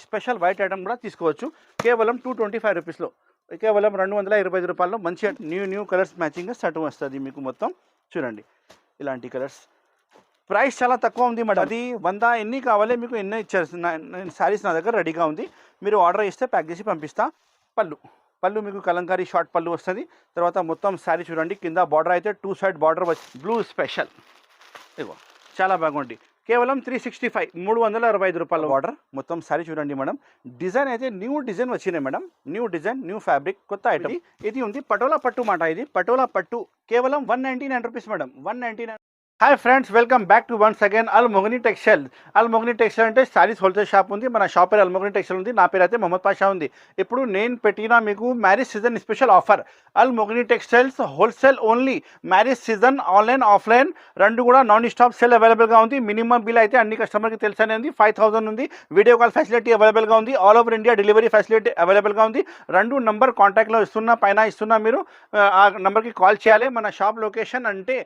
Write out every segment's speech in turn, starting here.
Special white item కూడా తీసుకోవచ్చు. కేవలం 225 రూపీస్లో, కేవలం 225 రూపాయల్లో మంచి న్యూ కలర్స్ మ్యాచింగ్ సెట్ వస్తుంది మీకు. మొత్తం చూడండి ఇలాంటి కలర్స్. ప్రైస్ చాలా తక్కువ ఉంది మేడం. అది 100 ఎన్ని కావాలి మీకు ఎన్ని ఇచ్చారు. శారీస్ నా దగ్గర రెడీగా ఉంది, మీరు ఆర్డర్ ఇస్తే ప్యాక్ చేసి పంపిస్తా. పళ్ళు మీకు కలంకారీ షార్ట్ పళ్ళు వస్తుంది. తర్వాత మొత్తం శారీ చూడండి, కింద బార్డర్ అయితే 2 సైడ్ బార్డర్ బ్లూ స్పెషల్. ఇగో చాలా బాగుంది. కేవలం 365 365 రూపాయల బార్డర్. మొత్తం శారీ చూడండి మేడం. డిజైన్ అయితే న్యూ డిజైన్ వచ్చినాయి madam. New design, new fabric, కొత్త ఐటమ్. ఇది ఉంది పటోలా పట్టు మాట. ఇది పటోలా పట్టు కేవలం 199 rupees madam. 199. Hi friends, welcome back to once again అల్మోగ్ని textile. అల్మోగ్ని textile అంటే శారీస్ హోల్సేల్ షాప్ ఉంది. మన షాప్ పేరు అల్మోగ్ని టెక్స్టైల్ ఉంది. నా పేరు అయితే మొహమ్మద్ పాషా ఉంది. ఇప్పుడు నేను పెట్టిన మీకు మ్యారేజ్ సీజన్ స్పెషల్ ఆఫర్. అల్మోగ్ని textiles wholesale only. Marriage season online offline రెండు కూడా నాన్ స్టాప్ సేల్ అవైలబుల్గా ఉంది. మినిమం బిల్ అయితే అన్ని కస్టమర్కి తెలుసనే ఉంది, 5000 ఉంది. వీడియో కాల్ ఫెసిలిటీ అవైలబుల్గా ఉంది. All over India delivery facility అవైలబుల్గా ఉంది. రెండు నంబర్ కాంటాక్ట్లో ఇస్తున్నా, పైన ఇస్తున్నా, మీరు ఆ నెంబర్కి కాల్ చేయాలి. మన షాప్ లొకేషన్ అంటే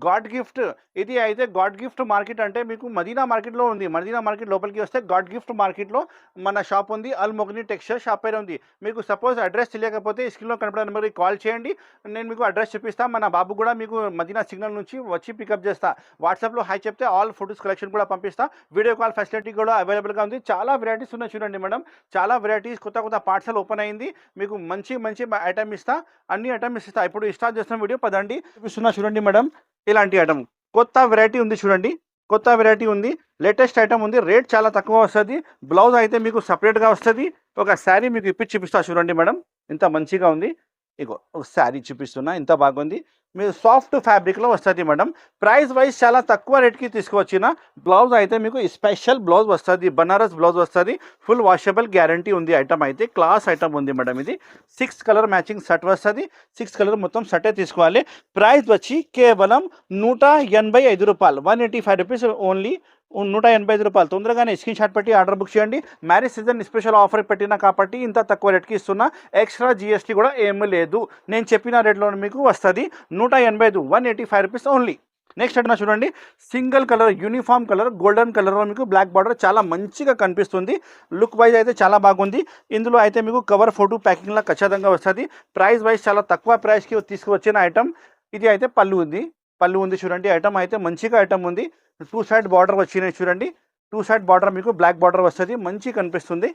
గాడ్ గిఫ్ట్. ఇది అయితే గాడ్ గిఫ్ట్ మార్కెట్ అంటే మీకు మదీనా మార్కెట్లో ఉంది. మదీనా మార్కెట్ లోపలికి వస్తే గాడ్ గిఫ్ట్ మార్కెట్లో మన షాప్ ఉంది. అల్మోగ్ని టెక్స్టైల్ షాప్ పేరు ఉంది. మీకు సపోజ్ అడ్రస్ తెలియకపోతే స్క్రీన్లో కనపడే నెంబర్కి కాల్ చేయండి, నేను మీకు అడ్రస్ చూపిస్తాను. మన బాబు కూడా మీకు మదీనా సిగ్నల్ నుంచి వచ్చి పికప్ చేస్తా. వాట్సాప్లో హాయ్ చెప్తే ఆల్ ఫొటోస్ కలెక్షన్ కూడా పంపిస్తా. వీడియో కాల్ ఫెసిలిటీ కూడా అవైలబుల్గా ఉంది. చాలా వెరైటీస్ ఉన్నాయి చూడండి మేడం. చాలా వెరైటీస్, కొత్త పార్సల్ ఓపెన్ అయింది. మీకు మంచి ఐటమ్ ఇస్తా, అన్ని ఐటమ్ ఇస్తా. ఇప్పుడు స్టార్ట్ చేస్తున్న వీడియో పదండి చూపిస్తున్నా చూడండి మేడం. ఇలాంటి ఐటమ్ కొత్త వెరైటీ ఉంది చూడండి. కొత్త వెరైటీ ఉంది, లేటెస్ట్ ఐటమ్ ఉంది. రేట్ చాలా తక్కువ వస్తుంది. బ్లౌజ్ అయితే మీకు సపరేట్గా వస్తుంది. ఒక శారీ మీకు ఇప్పి చూపిస్తా చూడండి మేడం. ఇంత మంచిగా ఉంది. ఇగో ఒక శారీ చూపిస్తున్నా, ఇంత బాగుంది. మీరు సాఫ్ట్ ఫ్యాబ్రిక్లో వస్తుంది మేడం. ప్రైస్ వైజ్ చాలా తక్కువ రేట్కి తీసుకువచ్చిన. బ్లౌజ్ అయితే మీకు స్పెషల్ బ్లౌజ్ వస్తుంది, బనారస్ బ్లౌజ్ వస్తుంది. ఫుల్ వాషబుల్ గ్యారంటీ ఉంది. ఐటమ్ అయితే క్లాస్ ఐటమ్ ఉంది మేడం. ఇది 6 కలర్ మ్యాచింగ్ సెట్ వస్తుంది. 6 కలర్ మొత్తం సెటే తీసుకోవాలి. ప్రైస్ వచ్చి కేవలం 185 రూపాయలు, 185 రూపీస్ ఓన్లీ. 185 రూపాయలు. తొందరగానే స్క్రీన్ షాట్ పెట్టి ఆర్డర్ బుక్ చేయండి. మ్యారేజ్ సీజన్ స్పెషల్ ఆఫర్ పెట్టినా కాబట్టి ఇంత తక్కువ రేట్కి ఇస్తున్నా. ఎక్స్ట్రా జిఎస్టీ కూడా ఏమీ లేదు. నేను చెప్పిన రేట్లో మీకు వస్తుంది. 185, 185 రూపీస్ ఓన్లీ. నెక్స్ట్ అంటే చూడండి, single colour uniform colour golden కలర్లో మీకు బ్లాక్ బార్డర్ చాలా మంచిగా కనిపిస్తుంది. లుక్ వైజ్ అయితే చాలా బాగుంది. ఇందులో అయితే మీకు కవర్ ఫోటో ప్యాకింగ్లో ఖచ్చితంగా వస్తుంది. ప్రైస్ వైజ్ చాలా తక్కువ ప్రైస్కి తీసుకువచ్చిన ఐటమ్. ఇది అయితే పళ్ళు ఉంది చూడండి. ఐటమ్ అయితే మంచిగా ఐటమ్ ఉంది. 2 సైడ్ బార్డర్ వచ్చినాయి చూడండి. 2 సైడ్ బార్డర్ మీకు బ్లాక్ బార్డర్ వస్తుంది, మంచి కనిపిస్తుంది.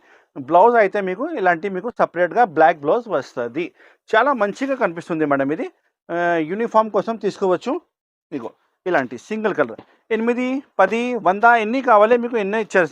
బ్లౌజ్ అయితే మీకు ఇలాంటి మీకు సపరేట్గా బ్లాక్ బ్లౌజ్ వస్తుంది. చాలా మంచిగా కనిపిస్తుంది మేడం. ఇది యూనిఫామ్ కోసం తీసుకోవచ్చు. ఇగో ఇలాంటి సింగిల్ కలర్ 8, 10, 100 ఎన్ని కావాలి మీకు ఎన్ని ఇచ్చారు.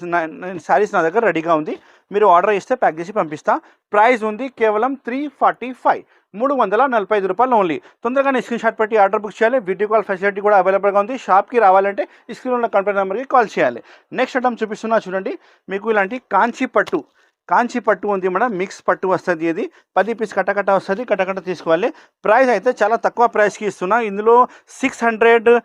శారీస్ నా దగ్గర రెడీగా ఉంది, మీరు ఆర్డర్ ఇస్తే ప్యాక్ చేసి పంపిస్తా. ప్రైస్ ఉంది కేవలం 345, 345 రూపాయలు ఓన్లీ. తొందరగానే స్క్రీన్ షాట్ పెట్టి ఆర్డర్ బుక్ చేయాలి. వీడియో కాల్ ఫెసిలిటీ కూడా అవైలబుల్గా ఉంది. షాప్కి రావాలంటే స్క్రీన్లో కంపెనీ నెంబర్కి కాల్ చేయాలి. నెక్స్ట్ ఐటమ్ చూపిస్తున్నా చూడండి. మీకు ఇలాంటి కాంచి పట్టు ఉంది మేడం. మిక్స్ పట్టు వస్తుంది. ఇది 10 పీస్ కట్ట వస్తుంది. కట్ట తీసుకోవాలి. ప్రైస్ అయితే చాలా తక్కువ ప్రైస్కి ఇస్తున్నా. ఇందులో 600,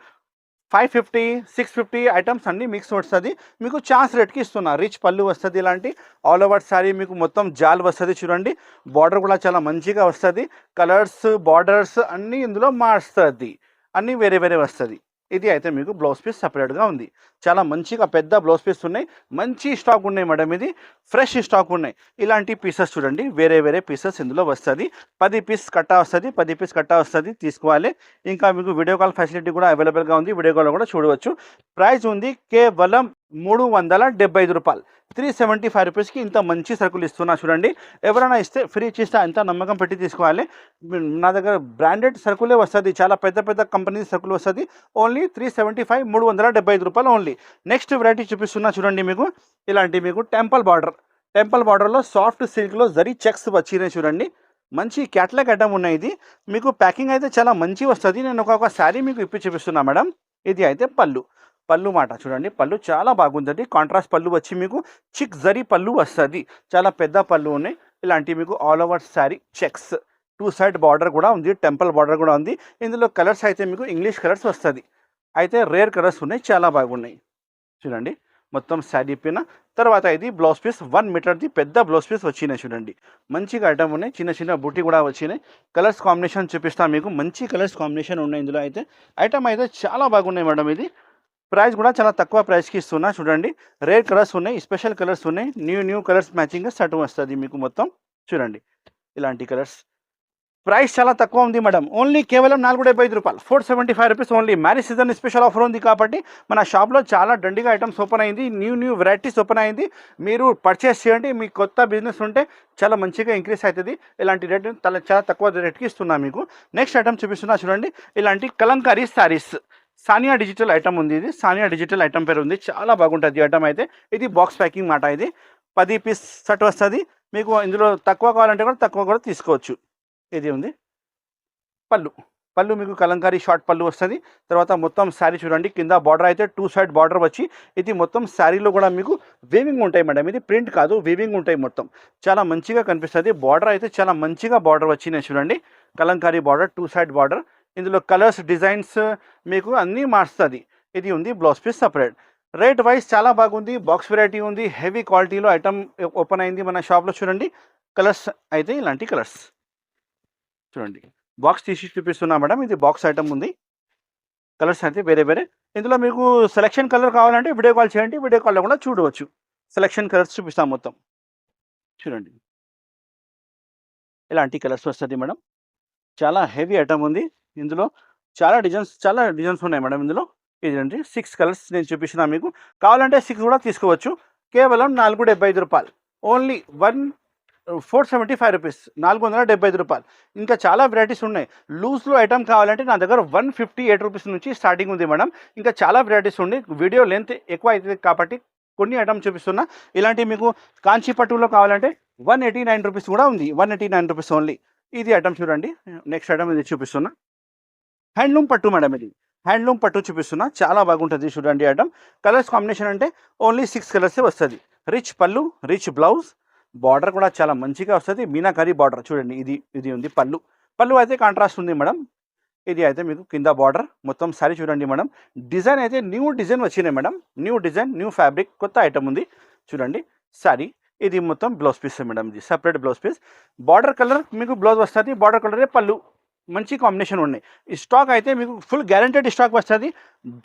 550, 650 ఐటమ్స్ అన్నీ మిక్స్ వస్తుంది. మీకు ఛాన్స్ రేట్కి ఇస్తున్నా. రిచ్ పళ్ళు వస్తుంది. ఇలాంటి ఆల్ ఓవర్ శారీ మీకు మొత్తం జాల్ వస్తుంది చూడండి. బార్డర్ కూడా చాలా మంచిగా వస్తుంది. కలర్స్ బార్డర్స్ అన్నీ ఇందులో మారుస్తుంది. అన్నీ వేరే వస్తుంది. ఇది అయితే మీకు బ్లౌజ్ పీస్ సపరేట్గా ఉంది. చాలా మంచిగా పెద్ద బ్లౌజ్ పీస్ ఉన్నాయి. మంచి స్టాక్ ఉన్నాయి మేడం. ఇది ఫ్రెష్ స్టాక్ ఉన్నాయి. ఇలాంటి పీసెస్ చూడండి, వేరే పీసెస్ ఇందులో వస్తుంది. 10 పీస్ కట్ట వస్తుంది. తీసుకోవాలి. ఇంకా మీకు వీడియో కాల్ ఫెసిలిటీ కూడా అవైలబుల్గా ఉంది. వీడియో కాల్ కూడా చూడవచ్చు. ప్రైస్ ఉంది కేవలం 375 రూపాయలు, 375 రూపీస్కి ఇంత మంచి సరుకులు ఇస్తున్నా చూడండి. ఎవరైనా ఇస్తే ఫ్రీ ఇచ్చిస్తే అంత నమ్మకం పెట్టి తీసుకోవాలి. నా దగ్గర బ్రాండెడ్ సరుకులే వస్తుంది. చాలా పెద్ద కంపెనీ సరుకులు వస్తుంది. ఓన్లీ 375, 375 రూపాయలు ఓన్లీ. నెక్స్ట్ వెరైటీ చూపిస్తున్నా చూడండి. మీకు ఇలాంటి మీకు టెంపుల్ బార్డర్లో సాఫ్ట్ సిల్క్లో జరీ చెక్స్ వచ్చినాయి చూడండి. మంచి క్యాట్లాగ్ ఐటమ్ ఉన్నాయి. ఇది మీకు ప్యాకింగ్ అయితే చాలా మంచి వస్తుంది. నేను ఒక శారీ మీకు ఇప్పి చూపిస్తున్నా మేడం. ఇది అయితే పళ్ళు మాట చూడండి. పళ్ళు చాలా బాగుంటుంది. కాంట్రాస్ట్ పళ్ళు వచ్చి మీకు చిక్ జరీ పళ్ళు వస్తుంది. చాలా పెద్ద పళ్ళు ఉన్నాయి. ఇలాంటి మీకు all over sari checks, 2 side border కూడా ఉంది. టెంపుల్ బార్డర్ కూడా ఉంది. ఇందులో కలర్స్ అయితే మీకు ఇంగ్లీష్ కలర్స్ వస్తుంది. అయితే రేర్ కలర్స్ ఉన్నాయి, చాలా బాగున్నాయి చూడండి. మొత్తం శారీ పైన. తర్వాత ఇది బ్లౌజ్ పీస్ 1 మీటర్ది పెద్ద బ్లౌజ్ పీస్ వచ్చినాయి చూడండి. మంచిగా ఐటమ్ ఉన్నాయి. చిన్న బూటీ కూడా వచ్చినాయి. కలర్స్ కాంబినేషన్ చూపిస్తాను మీకు. మంచి కలర్స్ కాంబినేషన్ ఉన్నాయి ఇందులో. అయితే ఐటమ్ అయితే చాలా బాగున్నాయి మేడం. ఇది ప్రైస్ కూడా చాలా తక్కువ ప్రైస్కి ఇస్తున్నా చూడండి. రేర్ కలర్స్ ఉన్నాయి, స్పెషల్ కలర్స్ ఉన్నాయి, న్యూ కలర్స్ మ్యాచింగ్గా సెట్ వస్తుంది మీకు మొత్తం. చూడండి ఇలాంటి కలర్స్. ప్రైస్ చాలా తక్కువ ఉంది మేడం, ఓన్లీ కేవలం 475 రూపాయలు, 475 rupees only. Marriage season special offer ఉంది కాబట్టి మన షాప్లో చాలా దండిగా ఐటమ్స్ ఓపెన్ అయింది, న్యూ వెరైటీస్ ఓపెన్ అయింది. మీరు పర్చేస్ చేయండి, మీ కొత్త బిజినెస్ ఉంటే చాలా మంచిగా ఇంక్రీస్ అవుతుంది. ఇలాంటి రేట్ చాలా తక్కువ రేట్కి ఇస్తున్నా మీకు. నెక్స్ట్ ఐటమ్ చూపిస్తున్నా చూడండి, ఇలాంటి కలంకారీ శారీస్. సానియా డిజిటల్ ఐటమ్ ఉంది, ఇది సానియా డిజిటల్ ఐటమ్ పేరు ఉంది, చాలా బాగుంటుంది ఐటమ్ అయితే. ఇది బాక్స్ ప్యాకింగ్ మాట, ఇది 10 పీస్ సెట్ వస్తుంది మీకు. ఇందులో తక్కువ కావాలంటే కూడా తక్కువ కూడా తీసుకోవచ్చు. ఇది ఉంది పళ్ళు మీకు కలంకారీ షార్ట్ పళ్ళు వస్తుంది. తర్వాత మొత్తం శారీ చూడండి, కింద బార్డర్ అయితే 2 సైడ్ బార్డర్ వచ్చి, ఇది మొత్తం శారీలో కూడా మీకు వీవింగ్ ఉంటాయి మేడం, ఇది ప్రింట్ కాదు వీవింగ్ ఉంటాయి మొత్తం. చాలా మంచిగా కనిపిస్తుంది. బార్డర్ అయితే చాలా మంచిగా బార్డర్ వచ్చినాయి చూడండి, కలంకారీ బార్డర్ 2 సైడ్ బార్డర్. ఇందులో కలర్స్ డిజైన్స్ మీకు అన్నీ మార్చుతుంది. ఇది ఉంది blouse piece separate. Rate wise చాలా బాగుంది, బాక్స్ వెరైటీ ఉంది, హెవీ క్వాలిటీలో ఐటమ్ ఓపెన్ అయింది మన షాప్లో. చూడండి కలర్స్ అయితే ఇలాంటి కలర్స్ చూడండి, బాక్స్ తీసి చూపిస్తున్నా మేడం. ఇది బాక్స్ ఐటమ్ ఉంది, కలర్స్ అయితే వేరే. ఇందులో మీకు సెలెక్షన్ కలర్ కావాలంటే వీడియో కాల్ చేయండి, వీడియో కాల్లో కూడా చూడవచ్చు. సెలెక్షన్ కలర్స్ చూపిస్తాం మొత్తం. చూడండి ఇలాంటి కలర్స్ వస్తుంది మేడం, చాలా హెవీ ఐటమ్ ఉంది. ఇందులో చాలా డిజైన్స్ ఉన్నాయి మేడం. ఇందులో ఇదండి 6 కలర్స్ నేను చూపిస్తున్నా మీకు. కావాలంటే 6 కూడా తీసుకోవచ్చు. కేవలం 475 రూపాయలు, ఓన్లీ 475 రూపీస్, 475 రూపాయలు. ఇంకా చాలా వెరైటీస్ ఉన్నాయి. లూజ్లో ఐటమ్ కావాలంటే నా దగ్గర 158 రూపీస్ నుంచి స్టార్టింగ్ ఉంది మేడం. ఇంకా చాలా వెరైటీస్ ఉన్నాయి, వీడియో లెంత్ ఎక్కువ అవుతుంది కాబట్టి కొన్ని ఐటమ్ చూపిస్తున్నా. ఇలాంటి మీకు కాంచీ పట్టులో కావాలంటే 189 రూపీస్ కూడా ఉంది, 189 రూపీస్ ఓన్లీ. ఇది ఐటమ్ చూడండి. నెక్స్ట్ ఐటమ్ ఇది చూపిస్తున్నా, హ్యాండ్లూమ్ పట్టు మేడం. ఇది హ్యాండ్లూమ్ పట్టు చూపిస్తున్నా, చాలా బాగుంటుంది చూడండి ఐటమ్. కలర్స్ కాంబినేషన్ అంటే ఓన్లీ 6 కలర్సే వస్తుంది. రిచ్ పళ్ళు, రిచ్ బ్లౌజ్, బార్డర్ కూడా చాలా మంచిగా వస్తుంది, మీనాకరీ బార్డర్ చూడండి. ఇది ఉంది పళ్ళు అయితే కాంట్రాస్ట్ ఉంది మేడం. ఇది అయితే మీకు కింద బార్డర్ మొత్తం సారీ చూడండి మేడం. డిజైన్ అయితే న్యూ డిజైన్ వచ్చినాయి madam, new design, new fabric, కొత్త ఐటమ్ ఉంది చూడండి సారీ. ఇది మొత్తం బ్లౌజ్ పీస్ మేడం, ఇది separate blouse piece. Border colour మీకు బ్లౌజ్ వస్తుంది, బార్డర్ కలరే పళ్ళు, మంచి కాంబినేషన్ ఉన్నాయి. ఈ స్టాక్ అయితే మీకు ఫుల్ గ్యారంటెడ్ స్టాక్ వస్తుంది,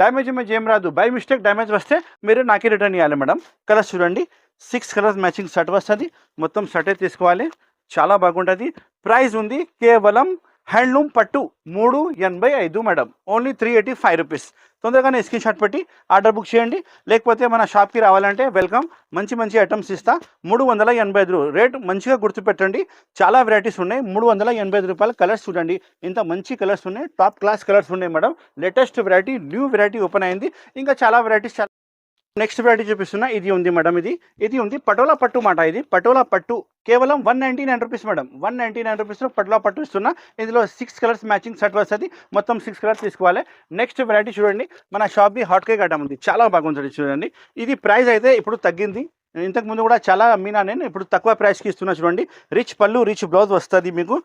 డ్యామేజ్ ఏం రాదు. బై మిస్టేక్ డ్యామేజ్ వస్తే మీరు నాకే రిటర్న్ ఇవ్వాలి మేడం. కలర్స్ చూడండి, 6 కలర్స్ మ్యాచింగ్ సెట్ వస్తుంది, మొత్తం సెటే తీసుకోవాలి, చాలా బాగుంటుంది. ప్రైస్ ఉంది కేవలం హ్యాండ్లూమ్ పట్టు 385 మేడం, ఓన్లీ 385 రూపీస్. తొందరగానే స్క్రీన్ షాట్ పెట్టి ఆర్డర్ బుక్ చేయండి, లేకపోతే మన షాప్కి రావాలంటే వెల్కమ్. మంచి ఐటమ్స్ ఇస్తా. 385 రేట్ మంచిగా గుర్తుపెట్టండి, చాలా వెరైటీస్ ఉన్నాయి. 385 రూపాయల. కలర్స్ చూడండి, ఇంత మంచి కలర్స్ ఉన్నాయి, టాప్ క్లాస్ కలర్స్ ఉన్నాయి madam. Latest variety, new variety open అయింది. ఇంకా చాలా వెరైటీస్. నెక్స్ట్ వెరైటీ చూపిస్తున్నా, ఇది ఉంది మేడం. ఇది ఉంది పటోలా పట్టు మాట. ఇది పటోలా పట్టు కేవలం 199 రూపీస్ మేడం, 199 రూపీస్లో పటోలా పట్టు ఇస్తున్నా. ఇందులో 6 కలర్స్ మ్యాచింగ్ సెట్ వస్తుంది, మొత్తం 6 కలర్స్ తీసుకోవాలి. నెక్స్ట్ వెరైటీ చూడండి, మన షాప్ది హాట్ కేక్ ఐటమ్ ఉంది, చాలా బాగుంటుంది చూడండి. ఇది ప్రైస్ అయితే ఇప్పుడు తగ్గింది, ఇంతకు ముందు కూడా చాలా అమ్మినా నేను, ఇప్పుడు తక్కువ ప్రైస్కి ఇస్తున్నా చూడండి. రిచ్ పళ్ళు, రిచ్ బ్లౌజ్ వస్తుంది మీకు.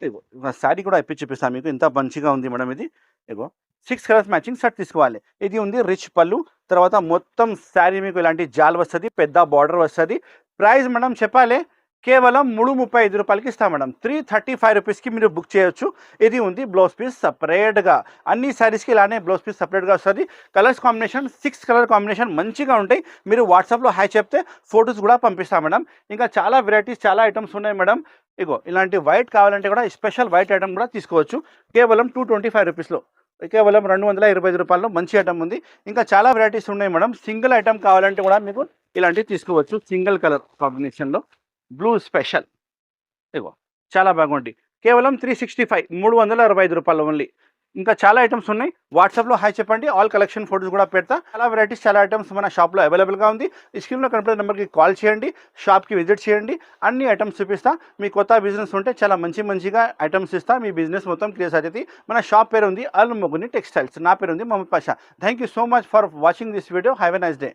ఇగో శారీ కూడా ఇప్పి చూపిస్తాను మీకు, ఎంత మంచిగా ఉంది మేడం. ఇది ఇగో 6 కలర్స్ మ్యాచింగ్ సెట్ తీసుకోవాలి. ఇది ఉంది రిచ్ పళ్ళు, తర్వాత మొత్తం శారీ మీకు ఇలాంటి జాల్ వస్తుంది, పెద్ద బార్డర్ వస్తుంది. ప్రైస్ మేడం చెప్పాలి, కేవలం 335 రూపాయలకి ఇస్తాం మేడం. 335 రూపీస్కి మీరు బుక్ చేయొచ్చు. ఇది ఉంది బ్లౌజ్ పీస్ సపరేట్గా, అన్ని శారీస్కి ఇలానే బ్లౌజ్ పీస్ సపరేట్గా వస్తుంది. కలర్స్ కాంబినేషన్ 6 కలర్ కాంబినేషన్ మంచిగా ఉంటాయి. మీరు వాట్సాప్లో హాయ్ చెప్తే ఫొటోస్ కూడా పంపిస్తాం మేడం. ఇంకా చాలా వెరైటీస్, చాలా ఐటమ్స్ ఉన్నాయి మేడం. ఇగో ఇలాంటి వైట్ కావాలంటే కూడా స్పెషల్ వైట్ ఐటమ్ కూడా తీసుకోవచ్చు, కేవలం 225 రూపీస్లో, కేవలం 225 రూపాయల్లో మంచి ఐటమ్ ఉంది. ఇంకా చాలా వెరైటీస్ ఉన్నాయి మేడం. సింగిల్ ఐటమ్ కావాలంటే కూడా మీకు ఇలాంటివి తీసుకోవచ్చు, సింగిల్ కలర్ కాంబినేషన్లో బ్లూ స్పెషల్. ఇగో చాలా బాగుంది, కేవలం 365 రూపాయలు ఓన్లీ. ఇంకా చాలా ఐటమ్స్ ఉన్నాయి, వాట్సాప్లో హాయ్ చెప్పండి, ఆల్ కలెక్షన్ ఫోటోస్ కూడా పెడతా. చాలా వెరైటీస్, చాలా ఐటమ్స్ మన షాప్లో అవైలబుల్గా ఉంది. ఈ స్క్రీన్లో కనిపించే నెంబర్కి కాల్ చేయండి, షాప్కి విజిట్ చేయండి, అన్ని ఐటమ్స్ చూపిస్తా. మీ కొత్త బిజినెస్ ఉంటే చాలా మంచిగా ఐటమ్స్ ఇస్తా, మీ బిజినెస్ మొత్తం క్లియర్ అవుతుంది. మన షాప్ పేరు ఉంది అల్ మొగుని టెక్స్టైల్స్, నా పేరు ఉంది Mohammad Pasha. Thank you so much for watching this video. Have a nice day.